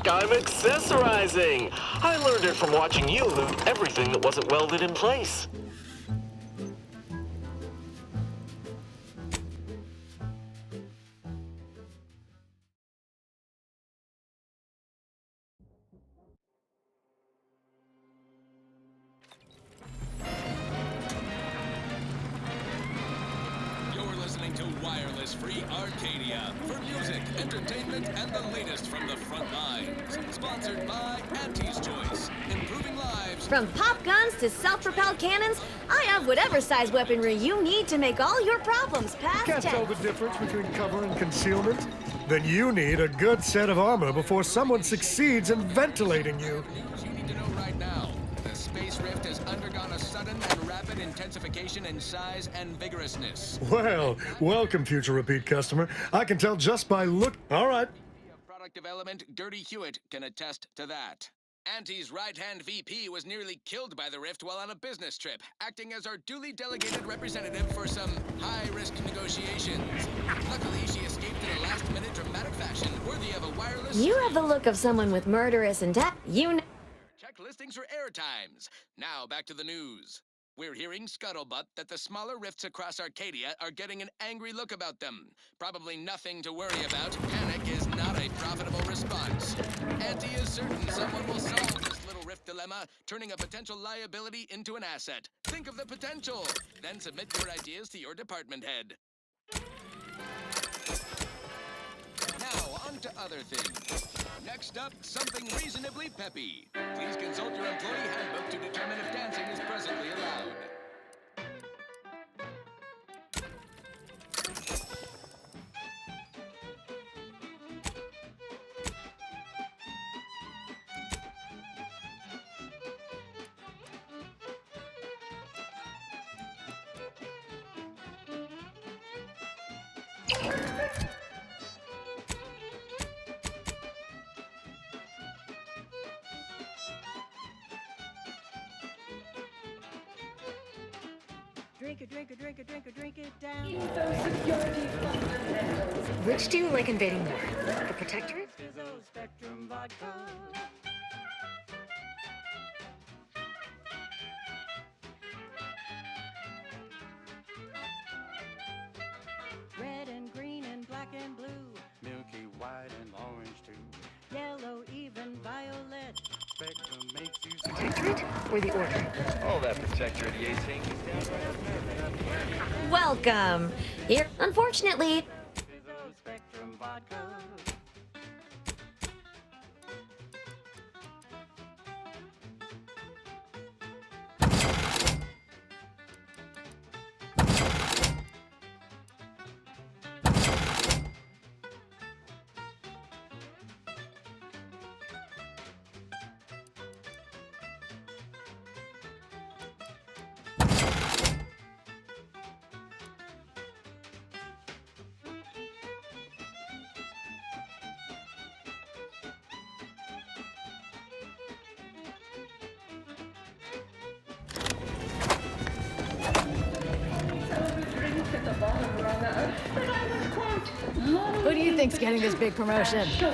like I'm accessorizing. I learned it from watching you loot everything that wasn't welded in place. Free Arcadia for music, entertainment, and the latest from the front lines. Sponsored by Auntie's Choice, improving lives. From pop guns to self-propelled cannons, I have whatever size weaponry you need to make all your problems pass Can't test. tell the difference between cover and concealment? Then you need a good set of armor before someone succeeds in ventilating you. News you need to know right now. The Space Rift has undergone a sudden and rapid intensification in size and vigorousness. Well, welcome, future repeat customer. I can tell just by look. All right. Product development, Gertie Hewitt, can attest to that. Auntie's right-hand VP was nearly killed by the Rift while on a business trip, acting as our duly delegated representative for some high-risk negotiations. Luckily, she escaped in a last-minute dramatic fashion, worthy of a wireless... You have the look of someone with murderous intent. Check listings for air times. Now, back to the news. We're hearing scuttlebutt that the smaller rifts across Arcadia are getting an angry look about them. Probably nothing to worry about. Panic is not a profitable response. Auntie is certain someone will solve this little rift dilemma, turning a potential liability into an asset. Think of the potential. Then submit your ideas to your department head. Now, on to other things. Next up, something reasonably peppy. Please consult your employee handbook to determine if dancing is presently allowed. Drink it, drink it, drink it, drink it, drink it down. Which do you like invading more? The Protectorate? Spectrum vodka. Red and green and black and blue. Milky white and orange too. Yellow, even violet. Spectrum makes you Protectorate or the Order? All that Protectorate EA saying is downright. Welcome. Here, unfortunately. Spectrum vodka. Who do you think's getting this big promotion? So,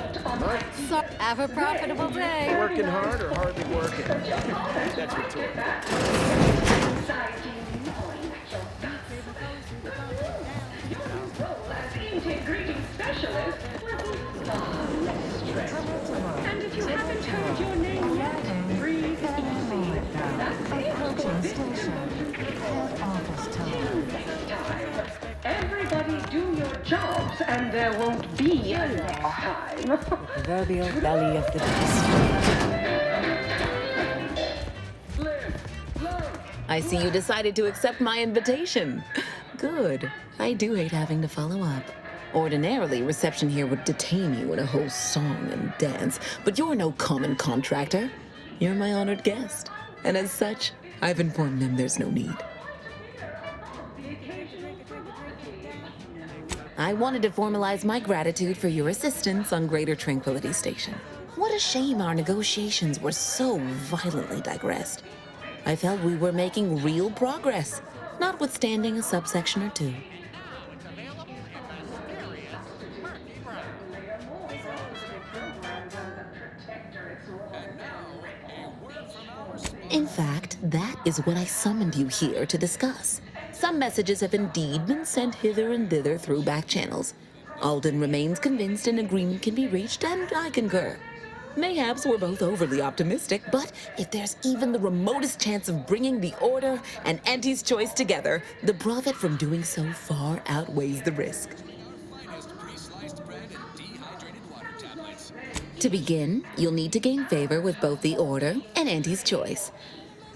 have a profitable day. Working hard or hardly working? That's rhetorical. Integrating specialist and if you haven't heard your name yet, breathe easy. That's time. Everybody do your jobs and there won't be a next time. The proverbial belly of the beast. I see you decided to accept my invitation. Good. I do hate having to follow up. Ordinarily, reception here would detain you in a whole song and dance, but you're no common contractor. You're my honored guest. And as such, I've informed them there's no need. I wanted to formalize my gratitude for your assistance on Greater Tranquility Station. What a shame our negotiations were so violently digressed. I felt we were making real progress, notwithstanding a subsection or two. In fact, that is what I summoned you here to discuss. Some messages have indeed been sent hither and thither through back channels. Alden remains convinced an agreement can be reached, and I concur. Mayhaps we're both overly optimistic, but if there's even the remotest chance of bringing the Order and Auntie's Choice together, the profit from doing so far outweighs the risk. Finest pre-sliced bread and dehydrated water tablets. To begin, you'll need to gain favor with both the Order and Auntie's Choice.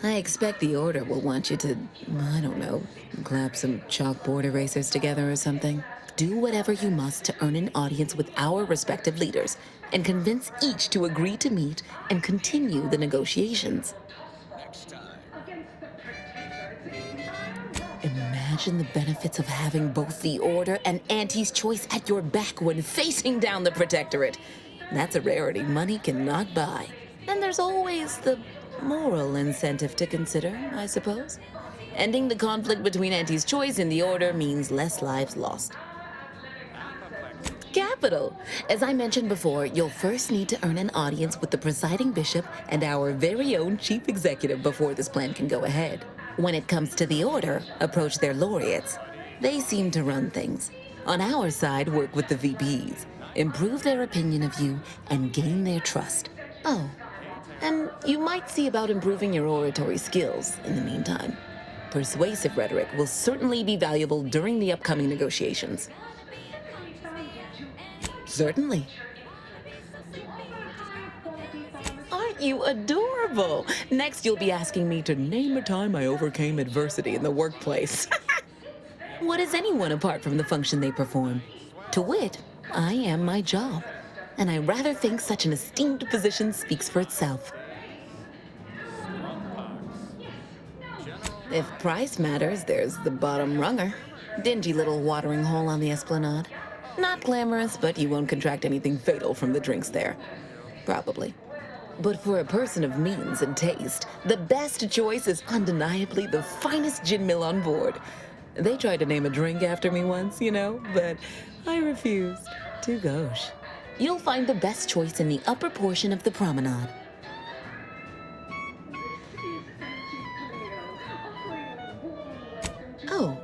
I expect the Order will want you to, I don't know, clap some chalkboard erasers together or something. Do whatever you must to earn an audience with our respective leaders and convince each to agree to meet and continue the negotiations. Next time. Imagine the benefits of having both the Order and Auntie's Choice at your back when facing down the Protectorate. That's a rarity money cannot buy. And there's always the moral incentive to consider, I suppose. Ending the conflict between Auntie's Choice and the Order means less lives lost. Capital! As I mentioned before, you'll first need to earn an audience with the presiding bishop and our very own chief executive before this plan can go ahead. When it comes to the Order, approach their laureates. They seem to run things. On our side, work with the VPs, improve their opinion of you, and gain their trust. Oh, and you might see about improving your oratory skills in the meantime. Persuasive rhetoric will certainly be valuable during the upcoming negotiations. Certainly. Aren't you adorable? Next, you'll be asking me to name a time I overcame adversity in the workplace. What is anyone apart from the function they perform? To wit, I am my job, and I rather think such an esteemed position speaks for itself. If price matters, there's the bottom runger. Dingy little watering hole on the Esplanade. Not glamorous, but you won't contract anything fatal from the drinks there. Probably. But for a person of means and taste, the best choice is undeniably the finest gin mill on board. They tried to name a drink after me once, you know, but I refused. Too gauche. You'll find the best choice in the upper portion of the promenade. Oh,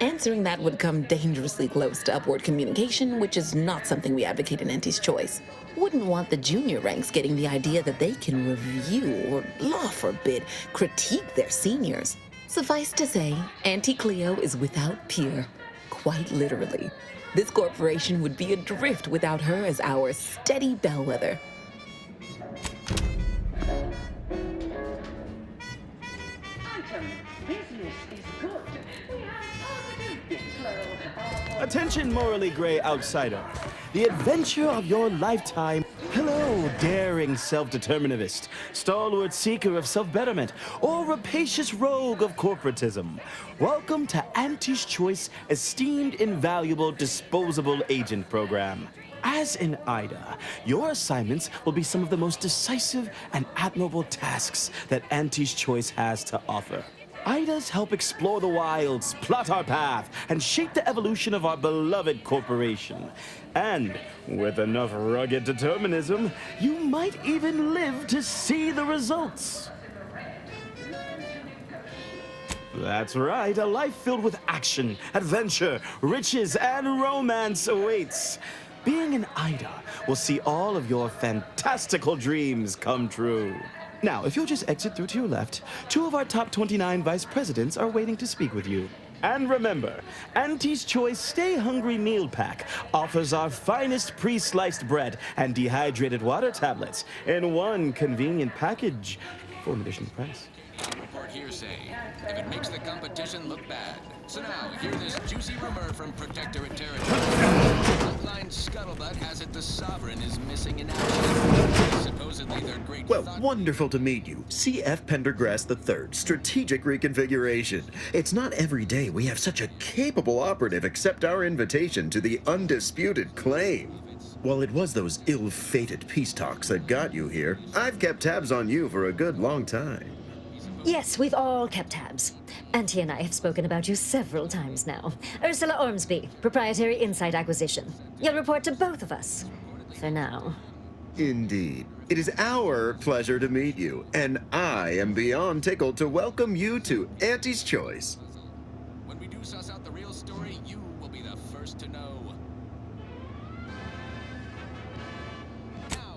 answering that would come dangerously close to upward communication, which is not something we advocate in Auntie's Choice. Wouldn't want the junior ranks getting the idea that they can review or, law forbid, critique their seniors. Suffice to say, Auntie Cleo is without peer, quite literally. This corporation would be adrift without her as our steady bellwether. Business is good. We have positive flow. Attention, morally gray outsider. The adventure of your lifetime. Hello, daring self-determinivist, stalwart seeker of self-betterment, or rapacious rogue of corporatism. Welcome to Auntie's Choice Esteemed Invaluable Disposable Agent Program. As in IDA, your assignments will be some of the most decisive and admirable tasks that Auntie's Choice has to offer. IDAs help explore the wilds, plot our path, and shape the evolution of our beloved corporation. And with enough rugged determinism, you might even live to see the results. That's right, a life filled with action, adventure, riches, and romance awaits. Being an IDA will see all of your fantastical dreams come true. Now, if you'll just exit through to your left, 2 of our top 29 vice presidents are waiting to speak with you. And remember, Auntie's Choice Stay Hungry Meal Pack offers our finest pre-sliced bread and dehydrated water tablets in one convenient package for an additional price. Report hearsay. If it makes the competition look bad. So now, hear this juicy rumor from Protectorate territory. Frontline Scuttlebutt has it the Sovereign is missing in action. Supposedly their great Well, wonderful to meet you. C.F. Pendergrass III, Strategic Reconfiguration. It's not every day we have such a capable operative accept our invitation to the undisputed claim. While it was those ill-fated peace talks that got you here, I've kept tabs on you for a good long time. Yes, we've all kept tabs. Auntie and I have spoken about you several times now. Ursula Ormsby, Proprietary Insight Acquisition. You'll report to both of us. For now. Indeed. It is our pleasure to meet you, and I am beyond tickled to welcome you to Auntie's Choice. When we do suss out the real story, you will be the first to know.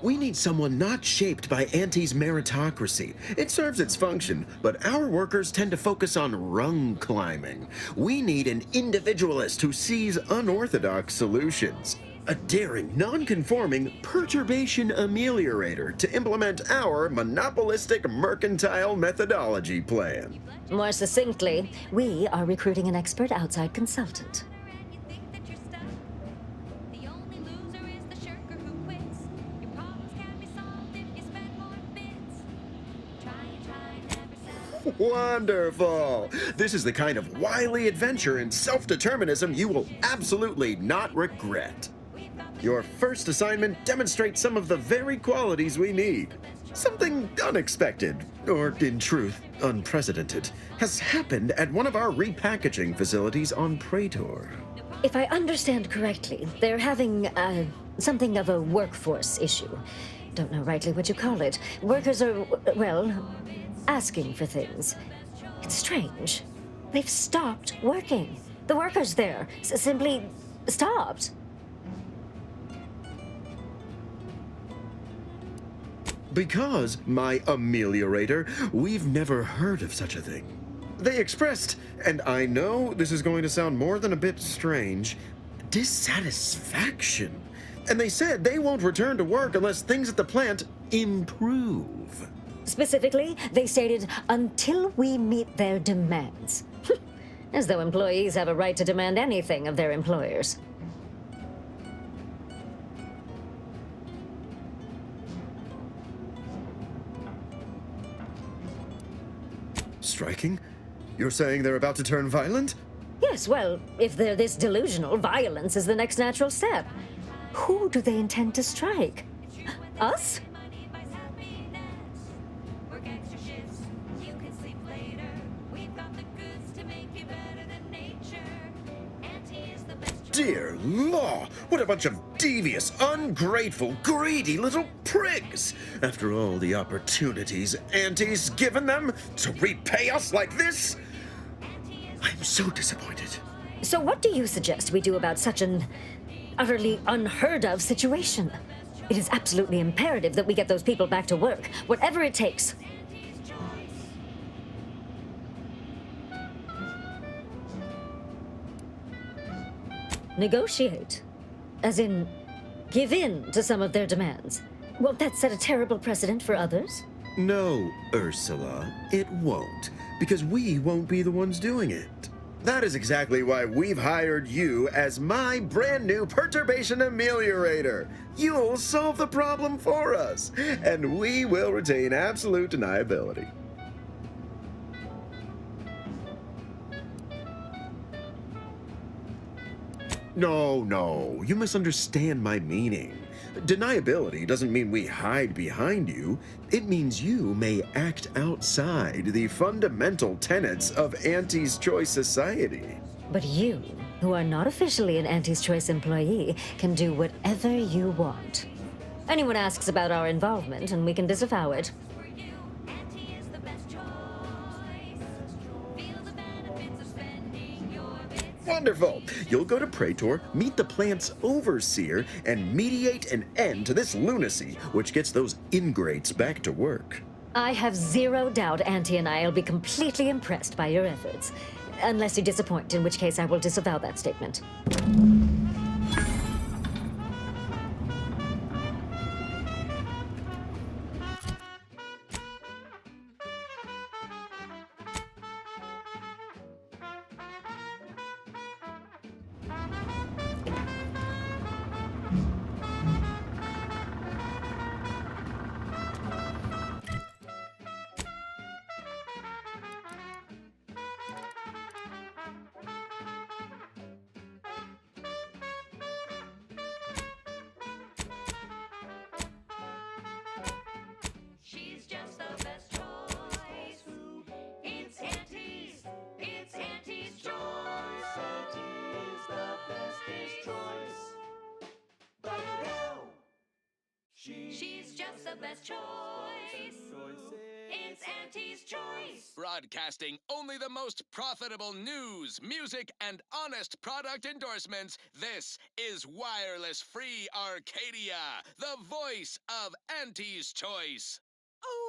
We need someone not shaped by Auntie's meritocracy. It serves its function, but our workers tend to focus on rung climbing. We need an individualist who sees unorthodox solutions. A daring, non-conforming perturbation ameliorator to implement our monopolistic mercantile methodology plan. More succinctly, we are recruiting an expert outside consultant. Wonderful! This is the kind of wily adventure and self-determinism you will absolutely not regret. Your first assignment demonstrates some of the very qualities we need. Something unexpected, or in truth, unprecedented, has happened at one of our repackaging facilities on Praetor. If I understand correctly, they're having, something of a workforce issue. Don't know rightly what you call it. Workers are, well, asking for things. It's strange. They've stopped working. The workers there simply stopped. Because, my ameliorator, we've never heard of such a thing. They expressed, and I know this is going to sound more than a bit strange, dissatisfaction. And they said they won't return to work unless things at the plant improve. Specifically, they stated, until we meet their demands. As though employees have a right to demand anything of their employers. Striking? You're saying they're about to turn violent? Yes, well, if they're this delusional, violence is the next natural step. Who do they intend to strike? Us? Dear law, what a bunch of devious, ungrateful, greedy little prigs! After all the opportunities Auntie's given them to repay us like this? I'm so disappointed. So what do you suggest we do about such an utterly unheard of situation? It is absolutely imperative that we get those people back to work, whatever it takes. Negotiate. As in, give in to some of their demands. Won't that set a terrible precedent for others? No, Ursula, it won't, because we won't be the ones doing it. That is exactly why we've hired you as my brand new perturbation ameliorator. You'll solve the problem for us, and we will retain absolute deniability. No, you misunderstand my meaning. Deniability doesn't mean we hide behind you. It means you may act outside the fundamental tenets of Auntie's Choice society. But you, who are not officially an Auntie's Choice employee, can do whatever you want. Anyone asks about our involvement, and we can disavow it. Wonderful! You'll go to Praetor, meet the plant's overseer, and mediate an end to this lunacy, which gets those ingrates back to work. I have zero doubt Auntie and I will be completely impressed by your efforts. Unless you disappoint, in which case I will disavow that statement. best choice. It's Auntie's choice. Broadcasting only the most profitable news, music, and honest product endorsements, this is Wireless Free Arcadia, the voice of Auntie's choice.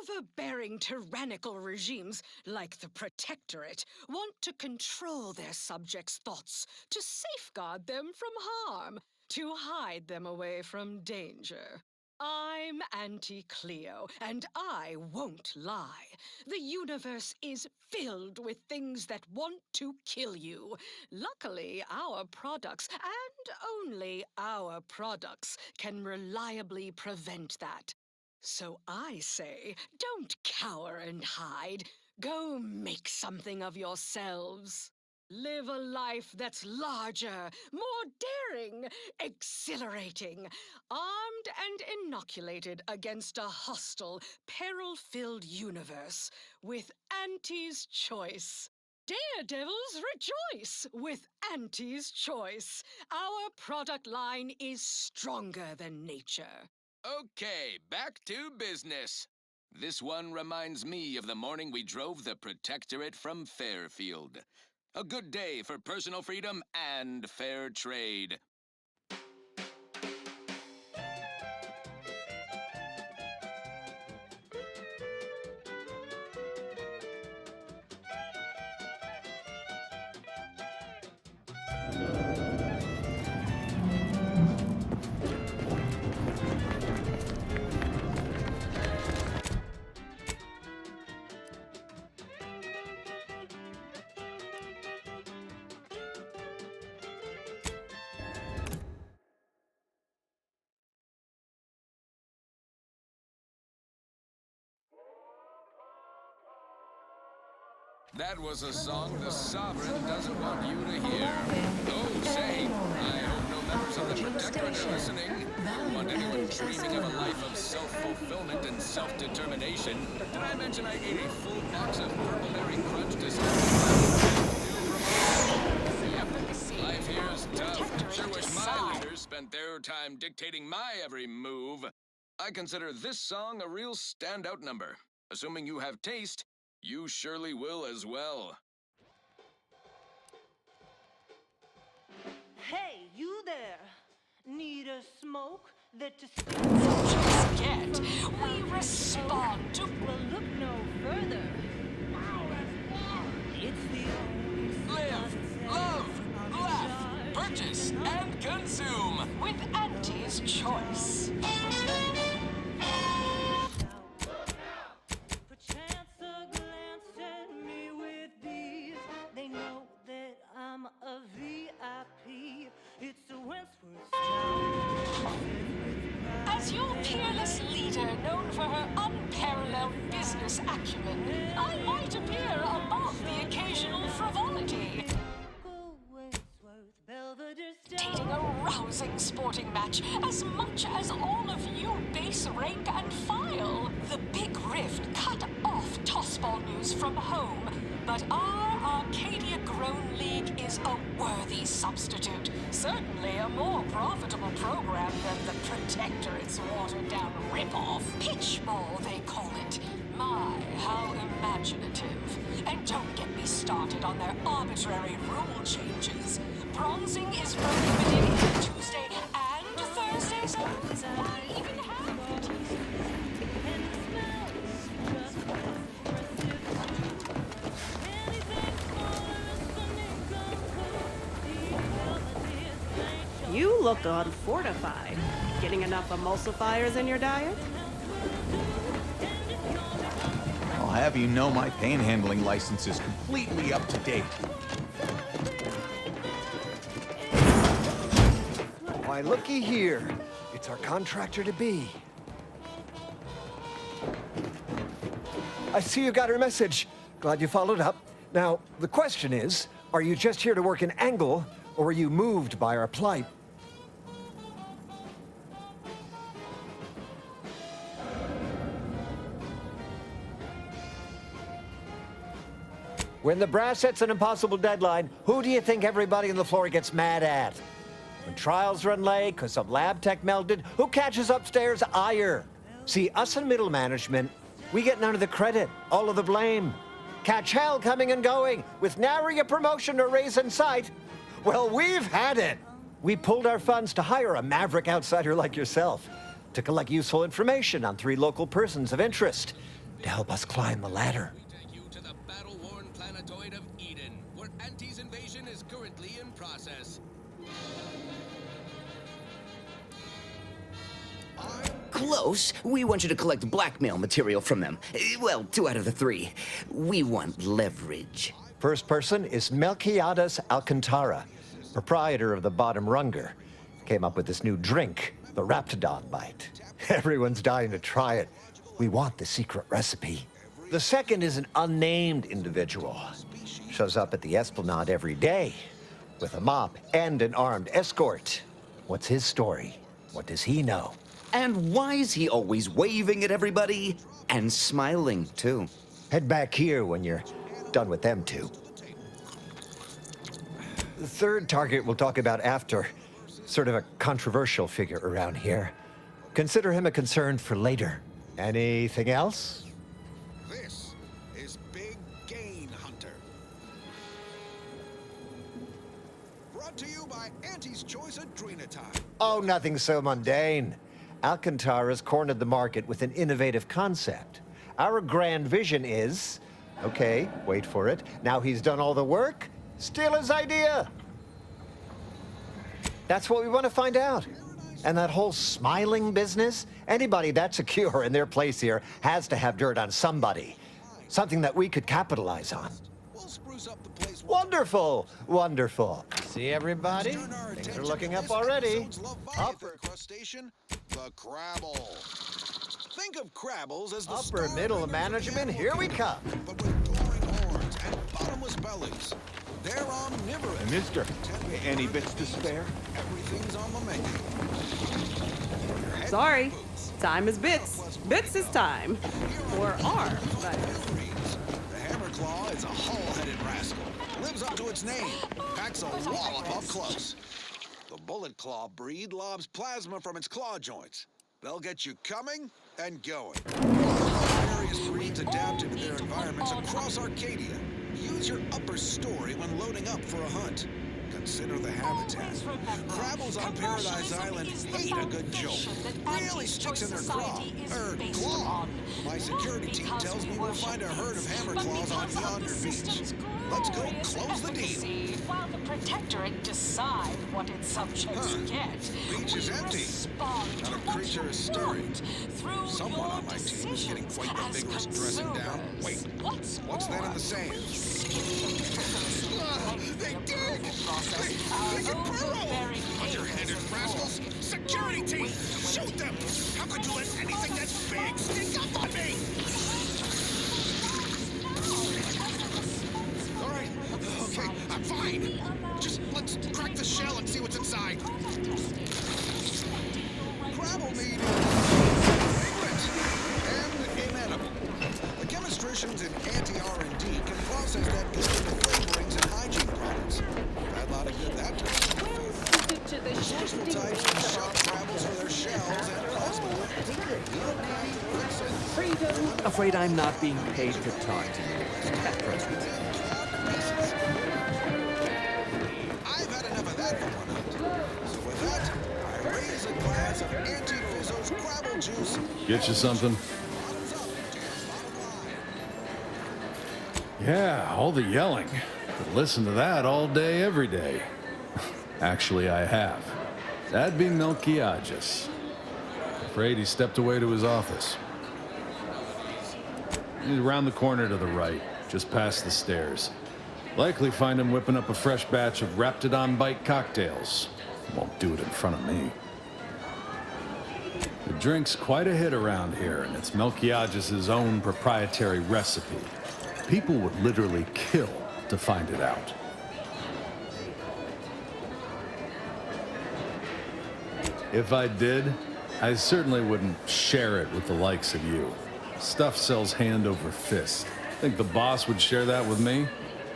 Overbearing tyrannical regimes like the Protectorate want to control their subjects' thoughts, to safeguard them from harm, to hide them away from danger. I'm Auntie Cleo, and I won't lie. The universe is filled with things that want to kill you. Luckily, our products, and only our products, can reliably prevent that. So I say, don't cower and hide. Go make something of yourselves. Live a life that's larger, more daring, exhilarating, armed and inoculated against a hostile, peril-filled universe with Auntie's choice. Daredevils rejoice with Auntie's choice. Our product line is stronger than nature. Okay, back to business. This one reminds me of the morning we drove the Protectorate from Fairfield. A good day for personal freedom and fair trade. That was a song the Sovereign doesn't want you to hear. Oh, say, I hope no members of the Protectorate are listening. Want anyone dreaming of a life of self-fulfillment and self-determination? Did I mention I ate a full box of Purple Berry Crunch to Yep, life here is tough. Sure wish my leaders spent their time dictating my every move. I consider this song a real standout number. Assuming you have taste, you surely will as well. Hey, you there! Need a smoke that to Get. We respond to. Well, look no further. It's the only Live, love, laugh, purchase, and consume with Auntie's choice. Perchance a glance at me with these. They know that I'm a VIP. It's a Wentworth town. As your peerless leader, known for her unparalleled business acumen, I might appear above the occasional frivolity. Dating a rousing sporting match as much as all of you base rank and file. The big rift cut off tossball news from home, but our Arcadia Grown League is a worthy substitute. Certainly a more profitable program than the Protectorate's watered-down ripoff. Pitchball, they call it. My, how imaginative. And don't get me started on their arbitrary rule changes. Bronzing is prohibited Tuesday and Thursdays. Why even have it? You look unfortified. Getting enough emulsifiers in your diet? I'll have you know my panhandling license is completely up to date. Why, looky here. It's our contractor-to-be. I see you got her message. Glad you followed up. Now, the question is, are you just here to work an angle, or were you moved by our plight? When the brass sets an impossible deadline, who do you think everybody on the floor gets mad at? When trials run late because some lab tech melted, who catches upstairs ire? See, us in middle management, we get none of the credit, all of the blame. Catch hell coming and going, with nary a promotion or raise in sight. Well, we've had it. We pulled our funds to hire a maverick outsider like yourself to collect useful information on 3 local persons of interest to help us climb the ladder. We take you to the battle-worn planetoid of Eden, where Auntie's invasion is currently in process. Close. We want you to collect blackmail material from them. Well, 2 out of the 3. We want leverage. First person is Melquiades Alcantara, proprietor of the Bottom Runger. Came up with this new drink, the Raptidon Bite. Everyone's dying to try it. We want the secret recipe. The second is an unnamed individual. Shows up at the Esplanade every day with a mop and an armed escort. What's his story? What does he know? And why is he always waving at everybody? And smiling, too. Head back here when you're done with them two. The third target we'll talk about after. Sort of a controversial figure around here. Consider him a concern for later. Anything else? This is Big Gain Hunter. Brought to you by Auntie's Choice Adrenatine. Oh, nothing so mundane. Alcantara's cornered the market with an innovative concept. Our grand vision is... Okay, wait for it. Now he's done all the work, steal his idea. That's what we want to find out. And that whole smiling business, anybody that's secure in their place here has to have dirt on somebody. Something that we could capitalize on. Wonderful, wonderful. See everybody? Things are looking up already. Upper Crustacean, the Crabble. Think of Crabbles as the upper middle management, here we come. But with glowing horns and bottomless bellies. They're omnivorous. Mister, any bits to spare? Everything's on the menu. Sorry, time is bits. Bits is time. Or arms, that is. The Hammerclaw is a hull-headed rascal. Lives up to its name. Packs a wallop up close. The Bullet Claw breed lobs plasma from its claw joints. They'll get you coming and going. Various breeds adapt into their environments across Arcadia. Use your upper story when loading up for a hunt. Consider the habitat. Crabbles on Paradise Island hate a good joke. Really sticks in their claw. Claw. My security team tells me we'll find a herd of hammerclaws on yonder beach. Let's go close the deal. While the Protectorate decide what its subjects get. Beach is empty. Not a creature is stirring. Someone on my team is getting quite the vigorous dressing down. Wait, what's that in the sand? They dig! They can burrow! Underhanded rascals! Security team! Shoot them! How could you let anything that's big sneak up on me? All right, okay, I'm fine. Just let's crack the shell and see what's inside. Crabble meat is and inedible. The chemistricians in anti-R&D can process that into flavorings and hygiene products. Bad lot of good that does. Social types can shop Crabbles for their shells and plasma. Afraid I'm not being paid to talk to you at present. I've had enough of that for one hunt. So with that, I raise a glass of Anti-Fizzo's Crabble juice. Get you something? Yeah, all the yelling. Could listen to that all day, every day. Actually, I have. That'd be Melquiades. Afraid he stepped away to his office. He's around the corner to the right, just past the stairs. Likely find him whipping up a fresh batch of Raptidon Bite cocktails. Won't do it in front of me. The drink's quite a hit around here, and it's Melquiades' own proprietary recipe. People would literally kill to find it out. If I did, I certainly wouldn't share it with the likes of you. Stuff sells hand over fist. Think the boss would share that with me?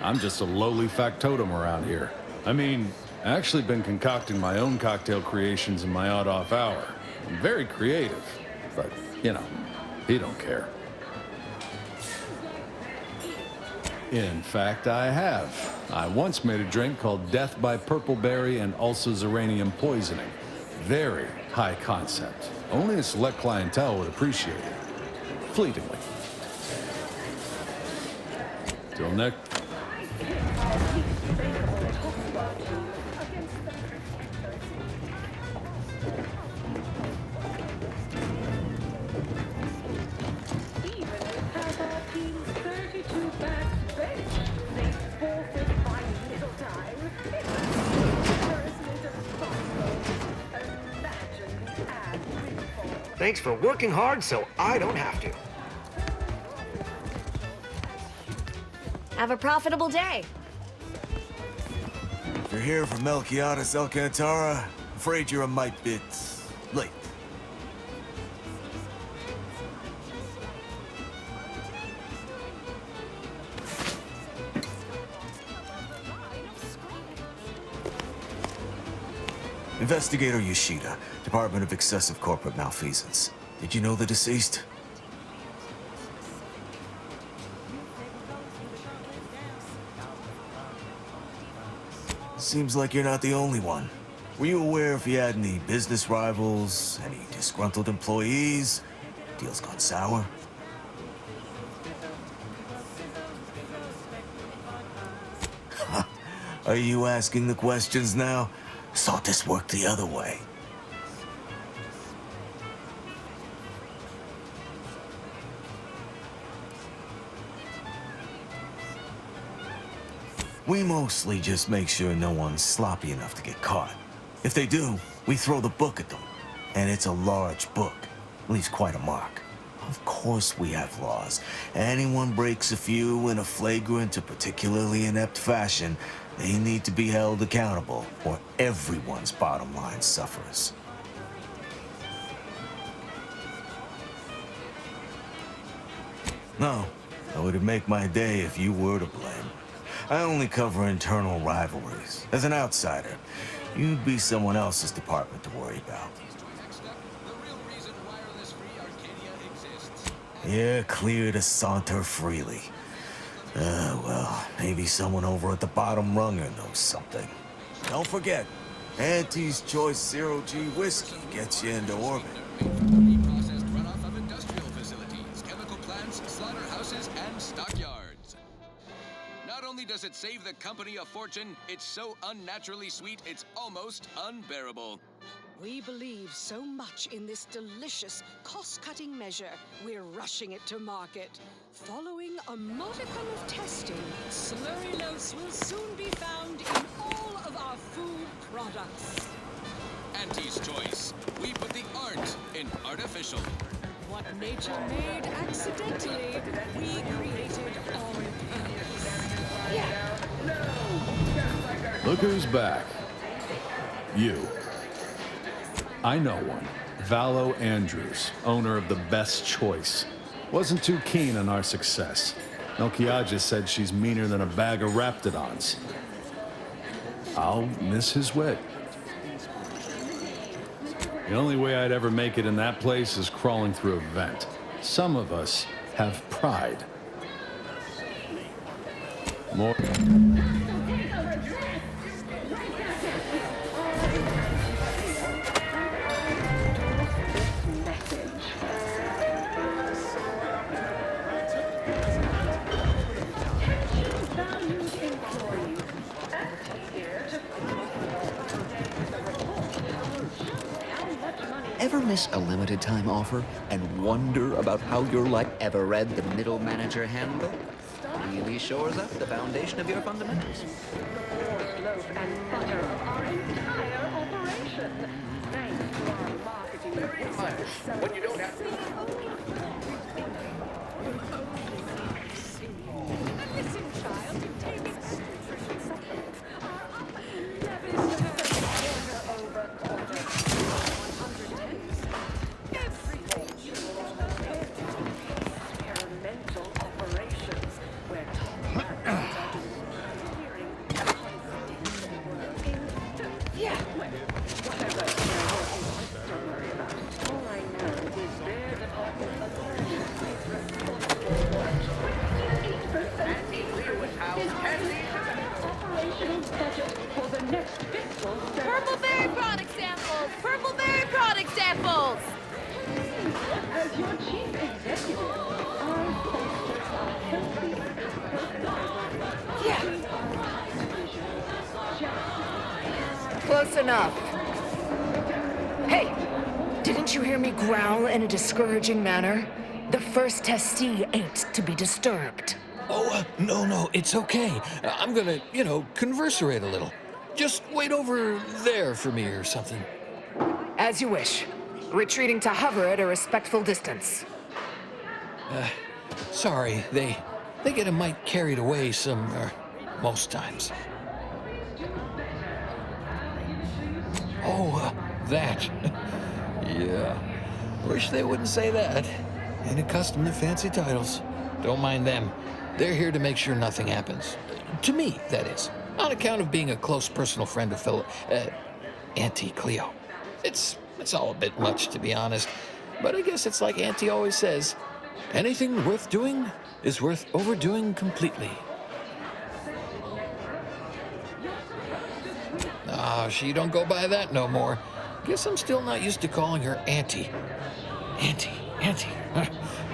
I'm just a lowly factotum around here. I mean, I've actually been concocting my own cocktail creations in my odd-off hour. I'm very creative, but, You know, he don't care. In fact, I have. I once made a drink called Death by Purple Berry and also Uranium Poisoning. Very high concept. Only a select clientele would appreciate it. Fleetingly. Till next. Thanks for working hard so I don't have to. Have a profitable day. If you're here for Melquiades Alcantara, I'm afraid you're a mite bit late. Investigator Yoshida, Department of Excessive Corporate Malfeasance. Did you know the deceased? Seems like you're not the only one. Were you aware if he had any business rivals, any disgruntled employees? Deals gone sour? Are you asking the questions now? Thought this worked the other way. We mostly just make sure no one's sloppy enough to get caught. If they do, we throw the book at them. And it's a large book. Leaves quite a mark. Of course we have laws. Anyone breaks a few in a flagrant or particularly inept fashion, they need to be held accountable, or everyone's bottom line suffers. No, it would make my day if you were to blame. I only cover internal rivalries. As an outsider, you'd be someone else's department to worry about. You're clear to saunter freely. Well, maybe someone over at the bottom runger knows something. Don't forget, Auntie's Choice Zero-G whiskey gets you into orbit. Reprocessed runoff of industrial facilities, chemical plants, slaughterhouses, and stockyards. Not only does it save the company a fortune, it's so unnaturally sweet, it's almost unbearable. We believe so much in this delicious, cost-cutting measure, we're rushing it to market. Following a modicum of testing, slurry-lose will soon be found in all of our food products. Auntie's Choice. We put the art in artificial. What nature made accidentally, we created on purpose. Look who's back. You. I know one. Valo Andrews, owner of the Best Choice. Wasn't too keen on our success. Melquiades said she's meaner than a bag of raptidons. I'll miss his wit. The only way I'd ever make it in that place is crawling through a vent. Some of us have pride. More... Ever miss a limited time offer and wonder about how your life ever read the Middle Manager Handbook? Really shores up the foundation of your fundamentals. Loaf and butter of our entire operation. Thanks to our marketing research. When you don't have Listen, child, take it. experimental operations where whatever. Don't worry about it. All I know is their department product samples! Purple berry product samples! As your chief executive, Close enough. Hey, didn't you hear me growl in a discouraging manner? The first testee ain't to be disturbed. Oh, no, it's okay. I'm gonna, converserate a little. Just wait over there for me or something. As you wish. Retreating to hover at a respectful distance. Sorry, they get a mite carried away most times. Oh, that. Yeah. Wish they wouldn't say that. Ain't accustomed to fancy titles. Don't mind them. They're here to make sure nothing happens. To me, that is. On account of being a close personal friend of Auntie Cleo. It's all a bit much, to be honest. But I guess it's like Auntie always says, anything worth doing is worth overdoing completely. Ah, she don't go by that no more. Guess I'm still not used to calling her Auntie. Auntie.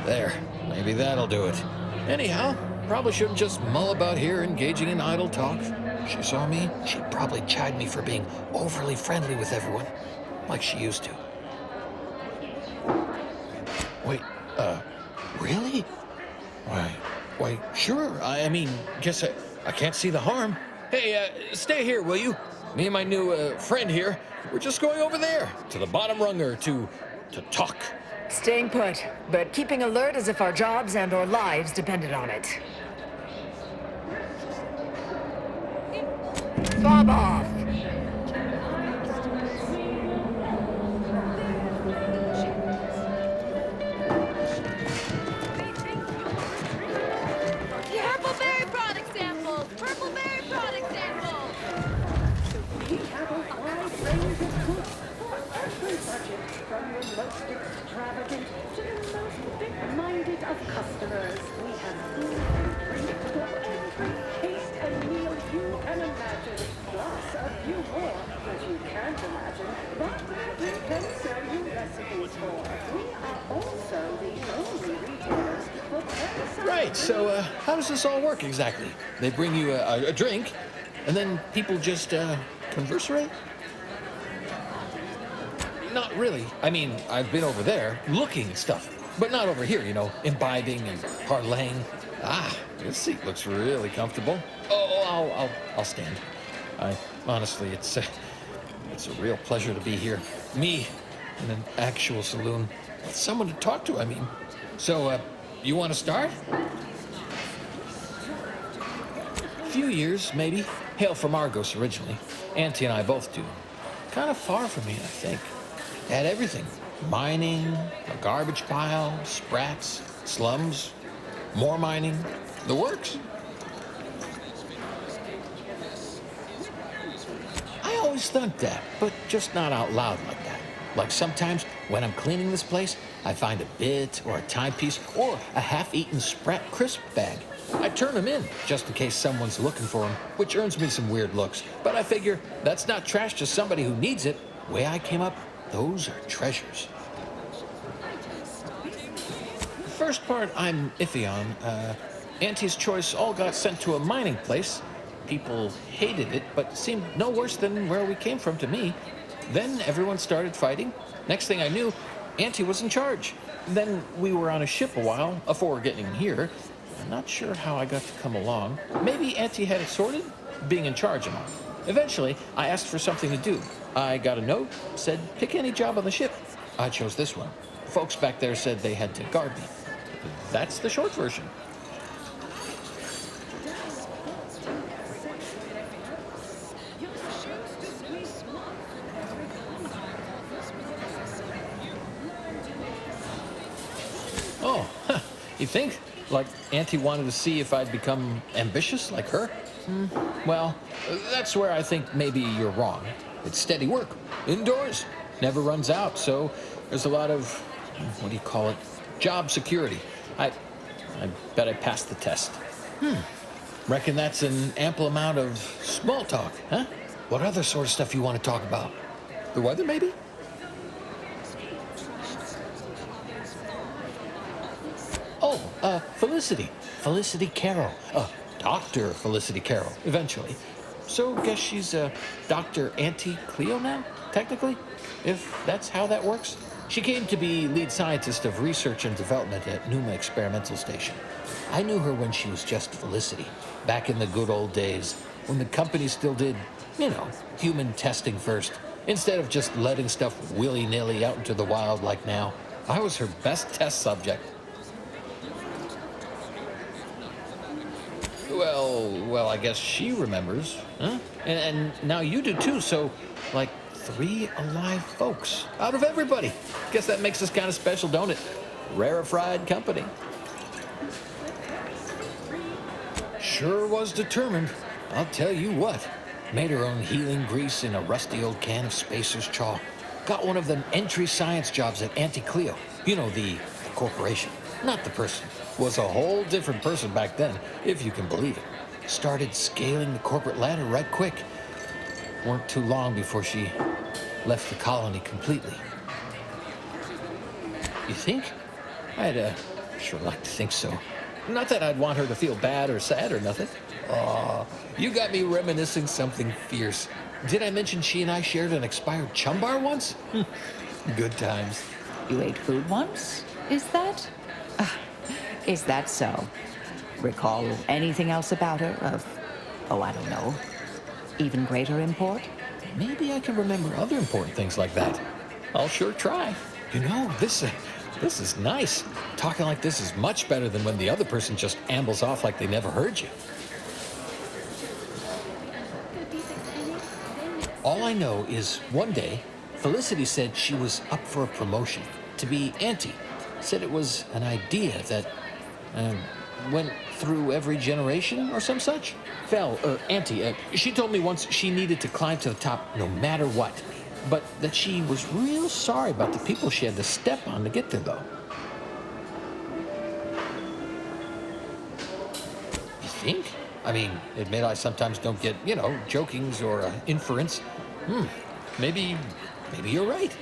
There, maybe that'll do it. Anyhow, probably shouldn't just mull about here engaging in idle talk. If she saw me, she'd probably chide me for being overly friendly with everyone, like she used to. Wait, really? Why, sure. I mean, guess I can't see the harm. Hey, stay here, will you? Me and my new friend here, we're just going over there, to the bottom runger, to talk. Staying put, but keeping alert as if our jobs and our lives depended on it. Bob off! Purple berry product samples! Purple berry product samples! we have a wide range of goods for every budget, from your most extravagant to the most big-minded of customers. We have food and drink for every taste and meal you can imagine, plus a few more that you can't imagine, but we can sell you recipes for. We are also the only retailers for curbside. Right, so how does this all work exactly? They bring you a drink, and then people just converserate? Not really. I mean, I've been over there looking at stuff, but not over here, imbibing and parlaying. Ah, this seat looks really comfortable. Oh, I'll stand. Honestly, it's a real pleasure to be here. Me in an actual saloon with someone to talk to, I mean. So, you want to start? A few years, maybe. Hail from Argos originally. Auntie and I both do. Kind of far from me, I think. Had everything. Mining, a garbage pile, sprats, slums, more mining, the works. I always thought that, but just not out loud like that. Like sometimes when I'm cleaning this place, I find a bit or a timepiece or a half-eaten Sprat crisp bag. I turn them in just in case someone's looking for them, which earns me some weird looks. But I figure that's not trash to somebody who needs it. The way I came up, those are treasures. The first part I'm iffy on. Auntie's choice all got sent to a mining place. People hated it, but seemed no worse than where we came from to me. Then everyone started fighting. Next thing I knew, Auntie was in charge. Then we were on a ship a while before getting here. I'm not sure how I got to come along. Maybe Auntie had it sorted, being in charge and all. Eventually, I asked for something to do. I got a note, said pick any job on the ship. I chose this one. Folks back there said they had to guard me. That's the short version. Oh, you think? Like Auntie wanted to see if I'd become ambitious like her? Well, that's where I think maybe you're wrong. It's steady work, indoors, never runs out, so there's a lot of, what do you call it, job security. I bet I passed the test. Reckon that's an ample amount of small talk, huh? What other sort of stuff you want to talk about? The weather, maybe? Oh, Felicity. Felicity Carroll. Dr. Felicity Carroll, eventually. So, guess she's Dr. Auntie Cleo now, technically? If that's how that works? She came to be lead scientist of research and development at Numa Experimental Station. I knew her when she was just Felicity, back in the good old days, when the company still did, you know, human testing first, instead of just letting stuff willy-nilly out into the wild like now. I was her best test subject. Well, I guess she remembers, huh? And now you do too, so, like, 3 alive folks out of everybody. Guess that makes us kind of special, don't it? Rarefied company. Sure was determined, I'll tell you what. Made her own healing grease in a rusty old can of Spacer's Chaw. Got one of them entry science jobs at Auntie Cleo. You know, the corporation, not the person. Was a whole different person back then, if you can believe it. Started scaling the corporate ladder right quick. Weren't too long before she left the colony completely. You think? I'd sure like to think so. Not that I'd want her to feel bad or sad or nothing. Aw, you got me reminiscing something fierce. Did I mention she and I shared an expired chum bar once? Good times. You ate food once? Is that? Is that so? Recall anything else about her of, I don't know, even greater import? Maybe I can remember other important things like that. I'll sure try. You know, this is nice. Talking like this is much better than when the other person just ambles off like they never heard you. All I know is one day, Felicity said she was up for a promotion to be auntie. Said it was an idea that went through every generation or some such. Auntie, she told me once she needed to climb to the top no matter what, but that she was real sorry about the people she had to step on to get there, though. You think? I mean, admit I sometimes don't get, you know, jokings or inference. Maybe you're right.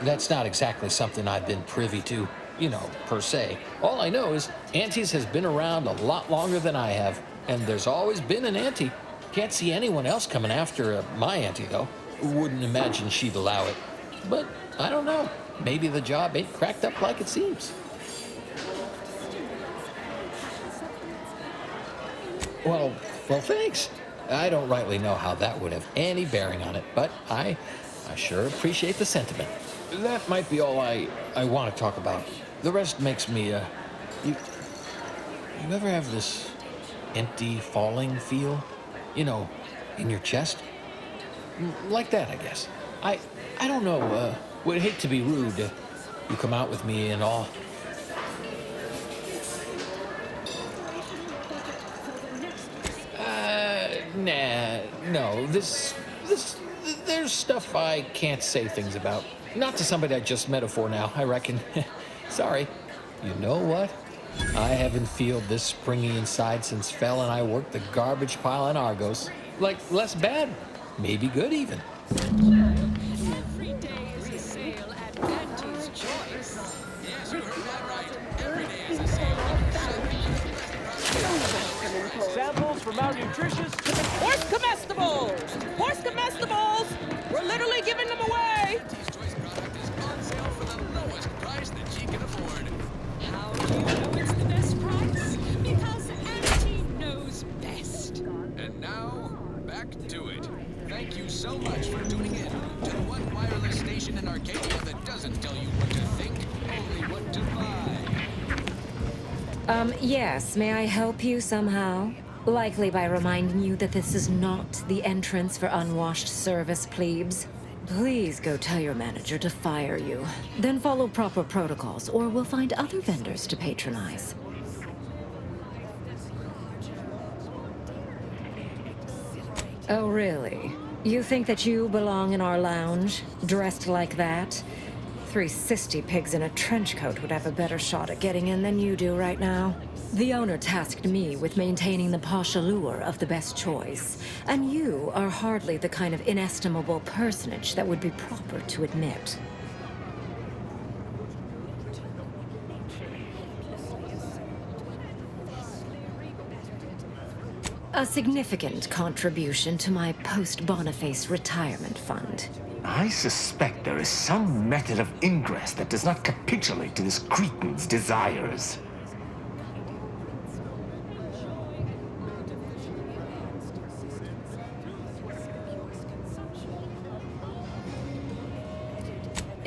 That's not exactly something I've been privy to, you know, per se. All I know is Auntie's has been around a lot longer than I have, and there's always been an Auntie. Can't see anyone else coming after my Auntie, though. Wouldn't imagine she'd allow it. But I don't know. Maybe the job ain't cracked up like it seems. Well, thanks. I don't rightly know how that would have any bearing on it, but I sure appreciate the sentiment. That might be all I want to talk about. The rest makes me, you ever have this empty falling feel? You know, in your chest? Like that, I guess. I don't know, would hate to be rude. You come out with me and all. Nah, no, there's stuff I can't say things about. Not to somebody I just met for now, I reckon. Sorry. You know what? I haven't felt this springy inside since Fel and I worked the garbage pile in Argos. Like, less bad. Maybe good, even. Every day is a sale at Auntie's Choice. Yes, you heard that right. Every day is a sale. Samples from our nutritious horse comestibles! Horse comestibles! We're literally giving them away! Auntie's Choice product is on sale for the lowest price that she can afford. How do you know it's the best price? Because Auntie knows best. And now, back to it. Thank you so much for tuning in to the one wireless station in Arcadia that doesn't tell you what to think, only what to buy. Yes, may I help you somehow? Likely by reminding you that this is not the entrance for unwashed service plebes. Please go tell your manager to fire you. Then follow proper protocols, or we'll find other vendors to patronize. Oh, really? You think that you belong in our lounge, dressed like that? 3 cysty pigs in a trench coat would have a better shot at getting in than you do right now. The owner tasked me with maintaining the posh allure of the best choice, and you are hardly the kind of inestimable personage that would be proper to admit. A significant contribution to my post-Boniface retirement fund. I suspect there is some method of ingress that does not capitulate to this cretin's desires.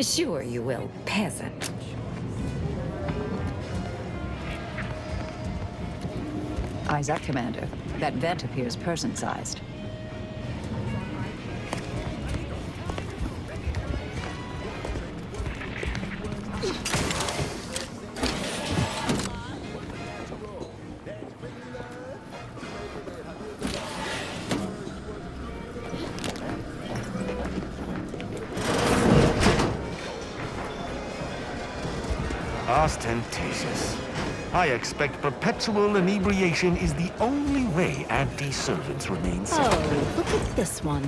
Sure you will, peasant. Eyes up, Commander. That vent appears person-sized. Ostentatious. I expect perpetual inebriation is the only way anti-servants remain safe. Oh, look at this one.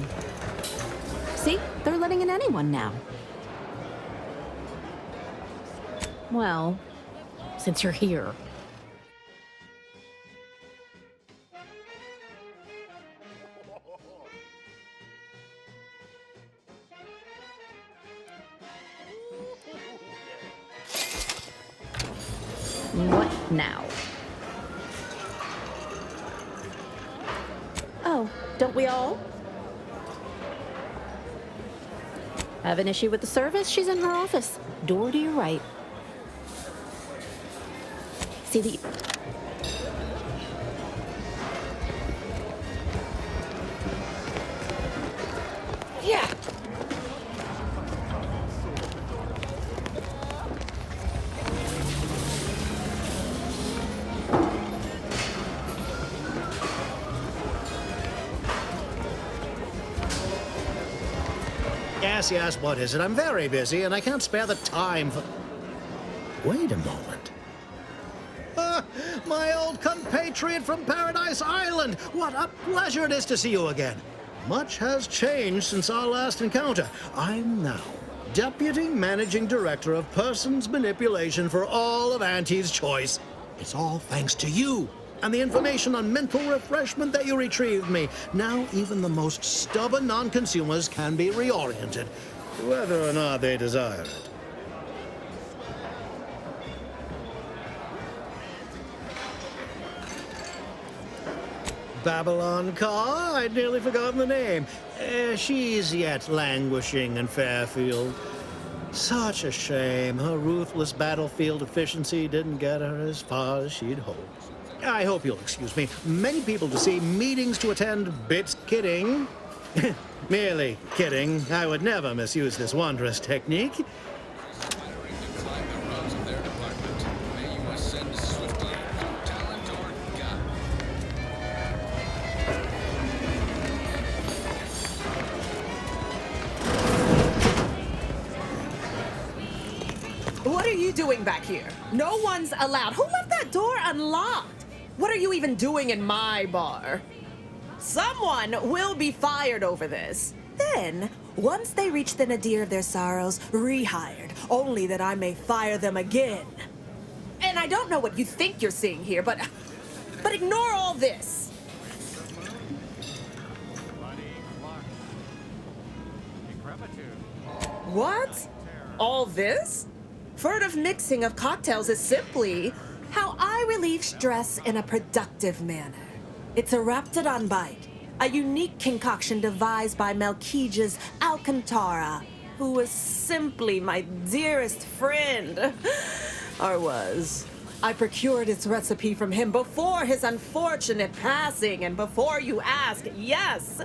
See? They're letting in anyone now. Well, since you're here. What now? Oh, don't we all? Have an issue with the service? She's in her office. Door to your right. See the... Yeah. Yes, what is it? I'm very busy and I can't spare the time for... Wait a moment. My old compatriot from Paradise Island! What a pleasure it is to see you again. Much has changed since our last encounter. I'm now Deputy Managing Director of Persons Manipulation for all of Auntie's Choice. It's all thanks to you and the information on mental refreshment that you retrieved me. Now even the most stubborn non-consumers can be reoriented, whether or not they desire it. Babylon Carr? I'd nearly forgotten the name. She's yet languishing in Fairfield. Such a shame. Her ruthless battlefield efficiency didn't get her as far as she'd hoped. I hope you'll excuse me. Many people to see, meetings to attend, bits kidding. Merely kidding. I would never misuse this wondrous technique. What are you doing back here? No one's allowed. Who left that door unlocked? What are you even doing in my bar? Someone will be fired over this. Then, once they reach the nadir of their sorrows, rehired, only that I may fire them again. And I don't know what you think you're seeing here, but ignore all this. What? All this? Furtive mixing of cocktails is simply how I relieve stress in a productive manner. It's a Raptidon bite, a unique concoction devised by Melquiades Alcantara, who was simply my dearest friend. Or was. I procured its recipe from him before his unfortunate passing, and before you ask, yes,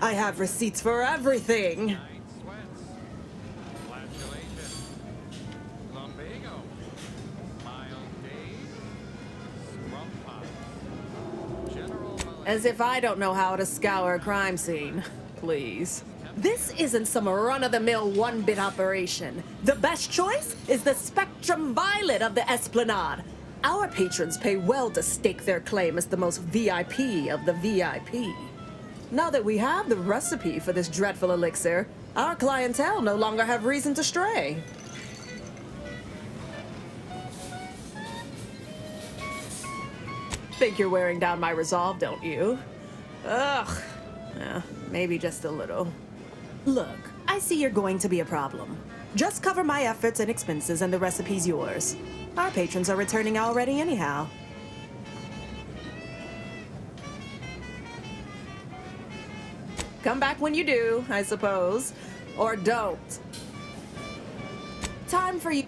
I have receipts for everything. As if I don't know how to scour a crime scene. Please. This isn't some run-of-the-mill one-bit operation. The best choice is the Spectrum Violet of the Esplanade. Our patrons pay well to stake their claim as the most VIP of the VIP. Now that we have the recipe for this dreadful elixir, our clientele no longer have reason to stray. Think you're wearing down my resolve, don't you? Ugh. Yeah, maybe just a little. Look, I see you're going to be a problem. Just cover my efforts and expenses and the recipe's yours. Our patrons are returning already anyhow. Come back when you do, I suppose. Or don't. Time for you.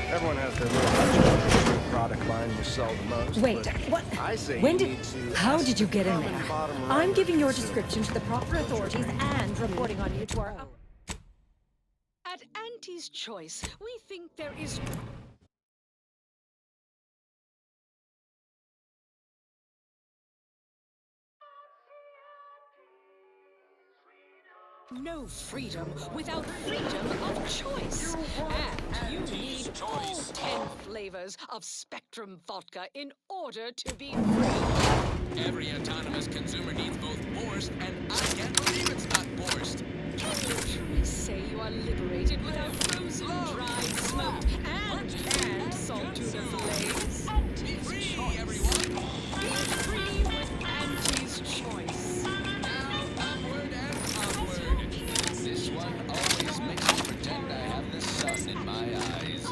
Everyone has their little product line you sell the most. Wait, what? I say When you did? need to How did you get in there? bottom I'm line giving your is- description to the proper authorities and reporting on you to our. At Auntie's Choice, we think there is no freedom without freedom of choice. And you need all 10 flavors of Spectrum vodka in order to be free. Every autonomous consumer needs both borscht, and I can't believe it's not borscht. Can you truly say you are liberated without frozen, dried, smoked, and canned salt tuna fillets? Auntie's Choice. Everyone. Be free with Auntie's Choice. Now, upward and onward. This one always makes me pretend I have the sun in my eyes.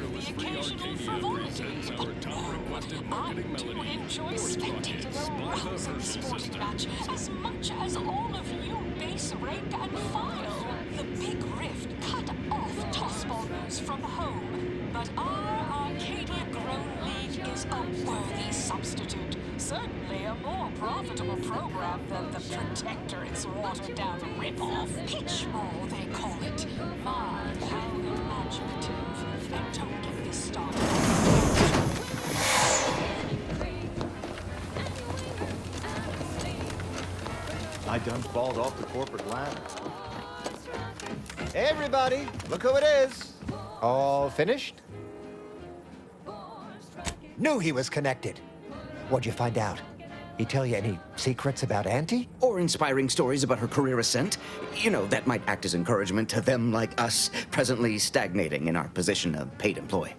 The occasional frivolity, but I do enjoy spectating a rousing sporting match as much as all of you base rank and file. The big rift cut off toss ballers from home, but our Arcadia-grown league is a worthy substitute. Certainly a more profitable program than the Protectorate's watered-down rip-off. Pitchball, they call it. My, how imaginative. And don't get me started. I done falls off the corporate ladder. Hey, everybody, look who it is. All finished? Knew he was connected. What'd you find out? He tell you any secrets about Auntie? Or inspiring stories about her career ascent. You know, that might act as encouragement to them like us, presently stagnating in our position of paid employee.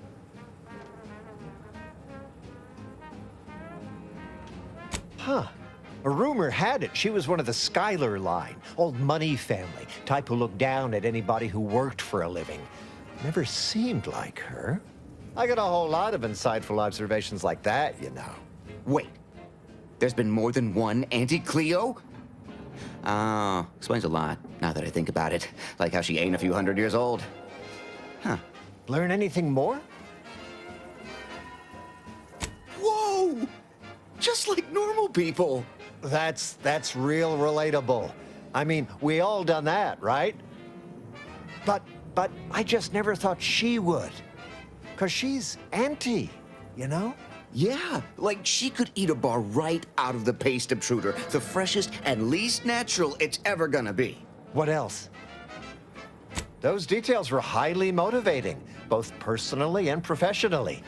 Huh. A rumor had it she was one of the Schuyler line, old money family, type who looked down at anybody who worked for a living. Never seemed like her. I got a whole lot of insightful observations like that, you know. Wait. There's been more than one Auntie Cleo? Explains a lot, now that I think about it. Like how she ain't a few hundred years old. Huh. Learn anything more? Whoa! Just like normal people. That's real relatable. I mean, we all done that, right? But I just never thought she would. 'Cause she's Auntie, you know? Yeah, like she could eat a bar right out of the paste obtruder, the freshest and least natural it's ever gonna be. What else? Those details were highly motivating, both personally and professionally.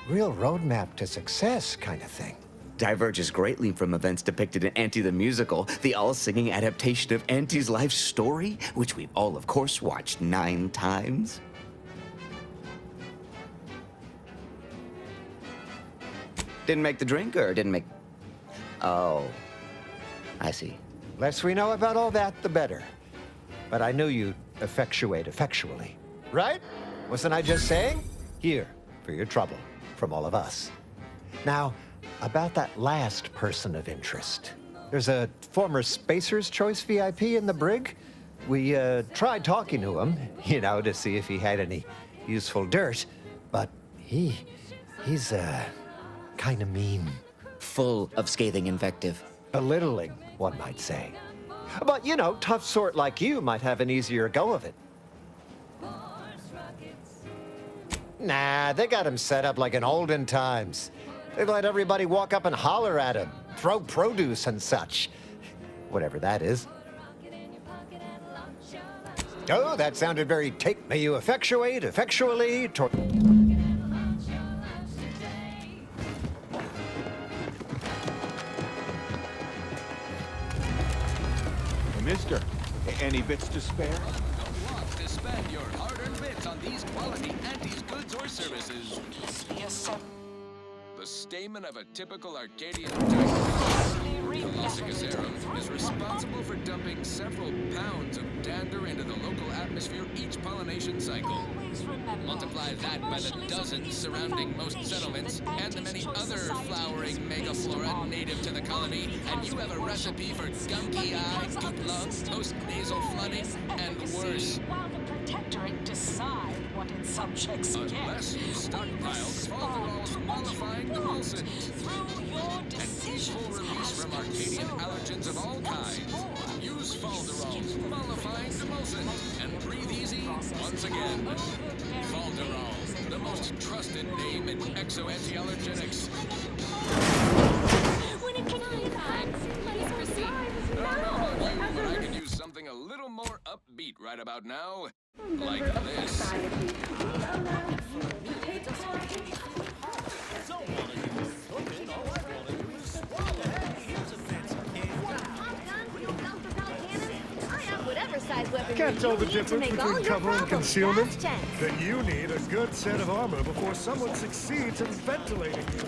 Real roadmap to success kind of thing. Diverges greatly from events depicted in Auntie the Musical, the all-singing adaptation of Auntie's life story, which we've all, of course, watched 9 times. Didn't make the drink, or didn't make... Oh, I see. Less we know about all that, the better. But I knew you'd effectuate effectually. Right? Wasn't I just saying? Here, for your trouble, from all of us. Now, about that last person of interest. There's a former Spacer's Choice VIP in the brig. We tried talking to him, you know, to see if he had any useful dirt, but he's kind of mean. Full of scathing invective. Belittling, one might say. But, you know, tough sort like you might have an easier go of it. Nah, they got him set up like in olden times. They let everybody walk up and holler at him, throw produce and such. Whatever that is. Oh, that sounded very take may you effectuate, effectually, Mister, any bits to spare? Don't want to spend your hard-earned bits on these quality Antes goods or services. The stamen of a typical Arcadian Colossus is responsible for dumping several pounds of dander into the local atmosphere each pollination cycle. Multiply that by the dozens surrounding most settlements and the many other flowering megaflora native to the colony, and you have a recipe for gunky eye, goop lung, post-nasal flooding, and worse. While the Protectorate decide what its subjects get. Unless you stockpile falderols mollifying emulsant. Through your An easeful release from Arcadian allergens of all kinds. Use falderols mollifying emulsant and breathe easy once again. Falderol, the most trusted name in exo-anti-allergenics. When it can be back, please proceed. I could use something a little more upbeat right about now. Like this. Can't tell the difference between cover and concealment? Then you need a good set of armor before someone succeeds in ventilating you.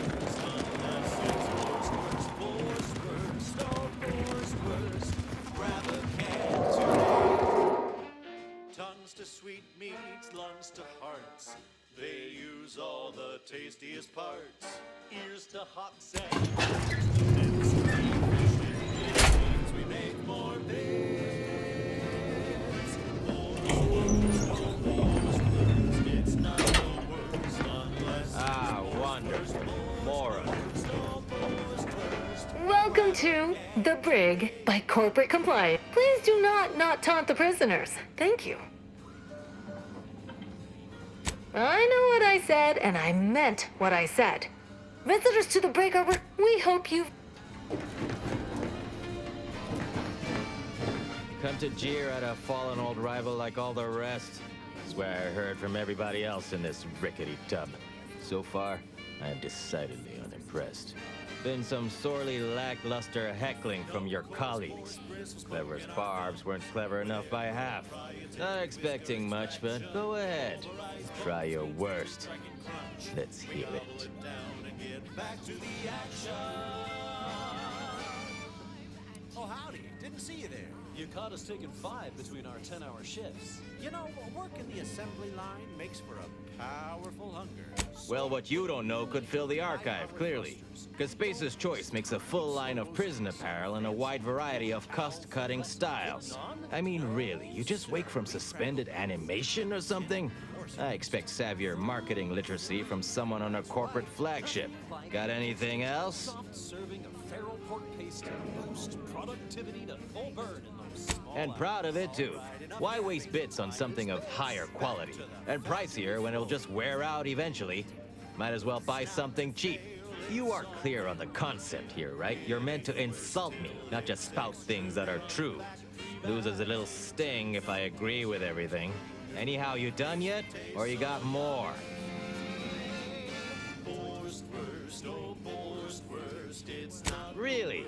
Tongues to sweet meats, lungs to hearts. They use all the tastiest parts. Ears to hot sand. We make more bits. It's not the worst unless wonderful. More of it. Welcome to The Brig by Corporate Compliance. Please do not taunt the prisoners. Thank you. I know what I said, and I meant what I said. Visitors to the brig are... We hope you... Come to jeer at a fallen old rival like all the rest. That's what I heard from everybody else in this rickety tub. So far, I am decidedly unimpressed. Been some sorely lackluster heckling from your colleagues. Clever as barbs weren't clever enough by half. Not expecting much, but go ahead. Try your worst. Let's hear it. Oh, howdy. Didn't see you there. You caught us taking 5 between our 10-hour shifts. You know, work in the assembly line makes for a powerful hunger. Well, what you don't know could fill the archive, clearly. Because Spacer's Choice makes a full line of prison apparel and a wide variety of cost-cutting styles. I mean, really, you just wake from suspended animation or something? I expect savvier marketing literacy from someone on a corporate flagship. Got anything else? Soft serving of feral pork paste to boost productivity to full burn in those small And proud of it, too. Why waste bits on something of higher quality and pricier when it'll just wear out eventually? Might as well buy something cheap. You are clear on the concept here, right? You're meant to insult me, not just spout things that are true. Loses a little sting if I agree with everything. Anyhow, you done yet? Or you got more? Really?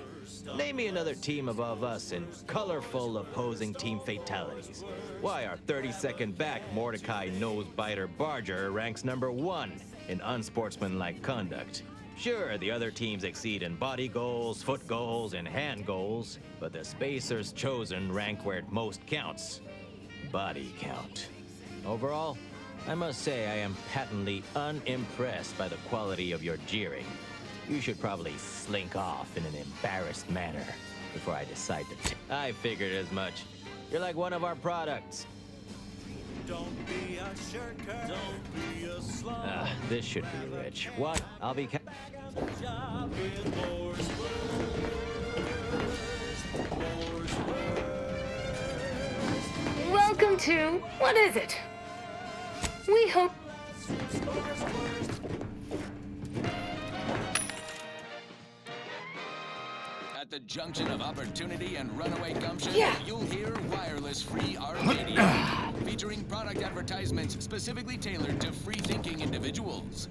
Name me another team above us in colorful opposing team fatalities. Why, our 32nd back Mordecai Nosebiter Barger ranks #1 in unsportsmanlike conduct. Sure, the other teams exceed in body goals, foot goals, and hand goals, but the spacers chosen rank where it most counts. Body count. Overall, I must say I am patently unimpressed by the quality of your jeering. You should probably slink off in an embarrassed manner before I decide to I figured as much. You're like one of our products. Don't be a shirker. Don't be a slug. This should be rich. What? I'll be Welcome to, what is it? We hope... At the junction of opportunity and runaway gumption, you'll hear wireless free Arcadia, featuring product advertisements specifically tailored to free-thinking individuals.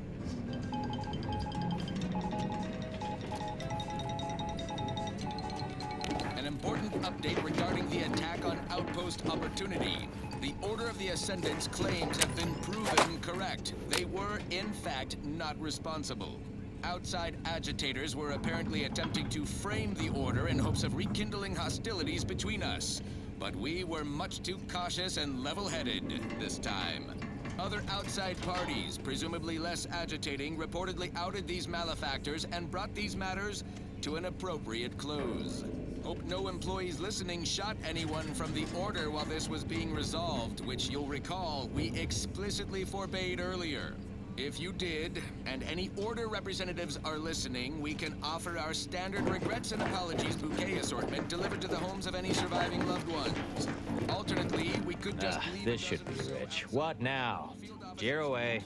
An important update regarding the attack on Outpost Opportunity. The Order of the Ascendant's claims have been proven correct. They were, in fact, not responsible. Outside agitators were apparently attempting to frame the Order in hopes of rekindling hostilities between us. But we were much too cautious and level-headed this time. Other outside parties, presumably less agitating, reportedly outed these malefactors and brought these matters to an appropriate close. Hope no employees listening shot anyone from the Order while this was being resolved, which you'll recall we explicitly forbade earlier. If you did, and any Order representatives are listening, we can offer our standard regrets and apologies bouquet assortment delivered to the homes of any surviving loved ones. Alternately, we could just leave this should be rich. What now? Jeer away.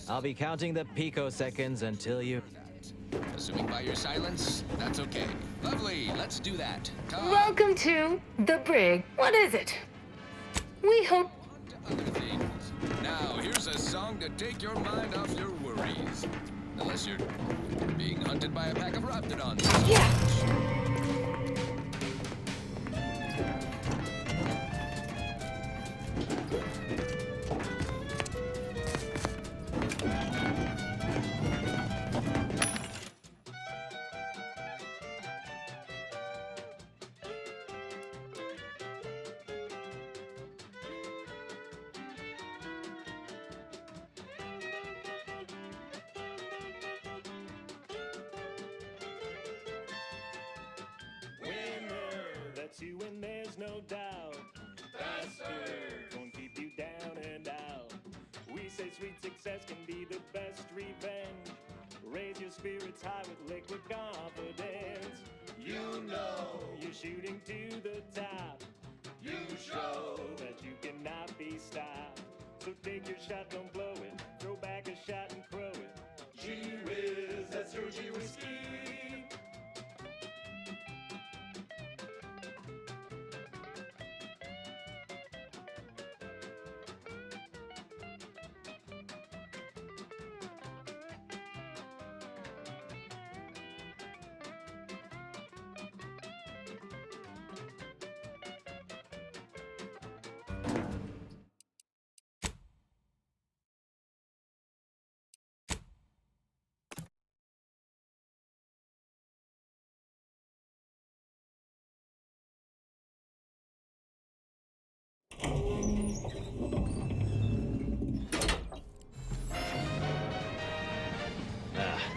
I'll be counting the picoseconds until you... Assuming by your silence, that's okay. Lovely, let's do that. Welcome to the Brig. What is it? We hope... Other things. Now, here's a song to take your mind off your worries. Unless you're being hunted by a pack of raptidons. That's you and there's no doubt. Bastard! Won't keep you down and out. We say sweet success can be the best revenge. Raise your spirits high with liquid confidence. You know you're shooting to the top. You show that you cannot be stopped. So take your shot, don't blow it. Throw back a shot and crow it. Gee whiz, that's your G whiskey.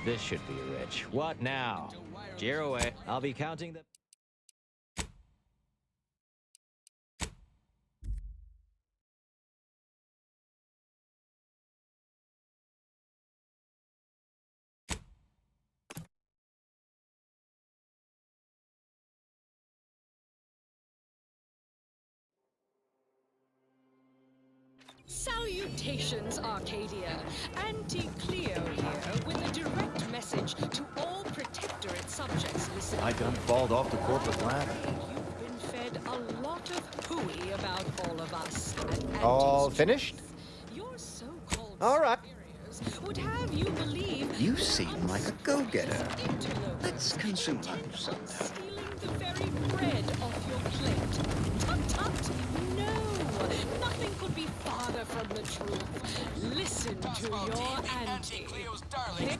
This should be rich. What now? Jeer away. I'll be counting the... Salutations, Arcadia. Auntie-Cleo here with a direct message to all Protectorate subjects listening. I done falled off the corporate ladder. You've been fed a lot of hooey about all of us. All finished? Your so-called All right. superiors would have you believe You seem like a go-getter. Let's consume lunch sometime. stealing the very bread off your plate. Tut-tut! No! Nothing could be farther from the truth. Listen to your auntie. Cleo's darling.